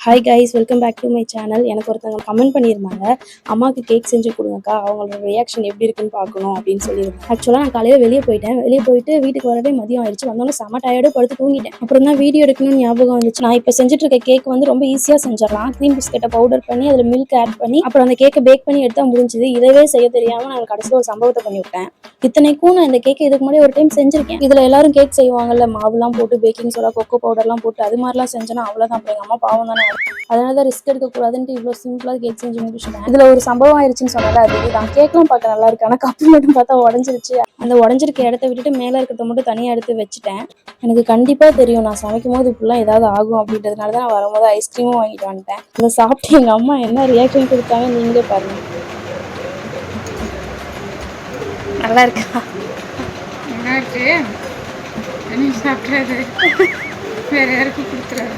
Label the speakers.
Speaker 1: Hi guys, welcome back to my channel. எனக்கு ஒருத்தவங்க comment பண்ணியிருந்தாங்க, அம்மாவுக்கு கேக் செஞ்சு கொடுங்கக்கா, அவங்களோட ரியாக்ஷன் எப்படி இருக்குன்னு பார்க்கணும் அப்படின்னு சொல்லியிருந்தேன். ஆக்சுவலாக நான் காலையில் வெளியே போயிட்டு வீட்டுக்கு வரவே மதியம் ஆயிடுச்சு. வந்தாலும் செம டயர்டு, படுத்து தூங்கிட்டேன். அப்புறம் தான் வீடியோ எடுக்கணும்னு ஞாபகம் வந்துச்சு. நான் இப்போ செஞ்சுட்டு இருக்க கேக் வந்து ரொம்ப ஈஸியாக செஞ்சிடலாம். க்ரீம் பிஸ்கெட்டை பவுடர் பண்ணி அதில் மில்க் ஆட் பண்ணி அப்புறம் அந்த கேக்கை பேக் பண்ணி எடுத்தால் முடிஞ்சுது. இதவே செய்ய தெரியாமல் நான் கடைசியில் ஒரு சம்பவத்தை பண்ணி விட்டேன். இத்தனைக்கும் நான் இந்த கேக்கை இதுக்கு முன்னாடி ஒரு டைம் செஞ்சிருக்கேன். இதில் எல்லாரும் கேக் செய்வாங்கல்ல, மாவுலாம் போட்டு பேக்கிங் சோடா கொக்கோ பவுடர்லாம் போட்டு அது மாதிரிலாம் செஞ்சேன்னா அவ்வளோதான். அப்புறம் எங்கள் அம்மா பாவம் தானே, அதனால தான் ரிஸ்க் எடுக்கக்கூடாதுன்ட்டு இவ்வளோ சிம்பிளாக கேக் செஞ்சு முடிச்சுட்டேன். இதில் ஒரு சம்பவம் ஆயிடுச்சுன்னு சொன்னால, அது இதுதான். கேக்லாம் பார்க்க நல்லா இருக்கு, ஆனால் கப்பு மட்டும் பார்த்தா உடஞ்சிருச்சு. அந்த உடஞ்சிருக்க இடத்த விட்டுட்டு மேலே இருக்கிறத மட்டும் தனியாக எடுத்து வச்சுட்டேன். எனக்கு கண்டிப்பாக தெரியும் நான் சமைக்கும் போது இப்படிலாம் ஏதாவது ஆகும் அப்படின்றதுனால தான் நான் வரும்போது ஐஸ்கிரீமும் வாங்கிட்டு வந்துட்டேன். அதை சாப்பிட்டு எங்கள் அம்மா என்ன ரியாக்ஷன் கொடுத்தாங்க நீங்களே பாருங்க. நல்லா இருக்கா?
Speaker 2: நல்லா இருக்கு. சாப்பிட்றது வேற யாருக்கும் கொடுத்துறாரு.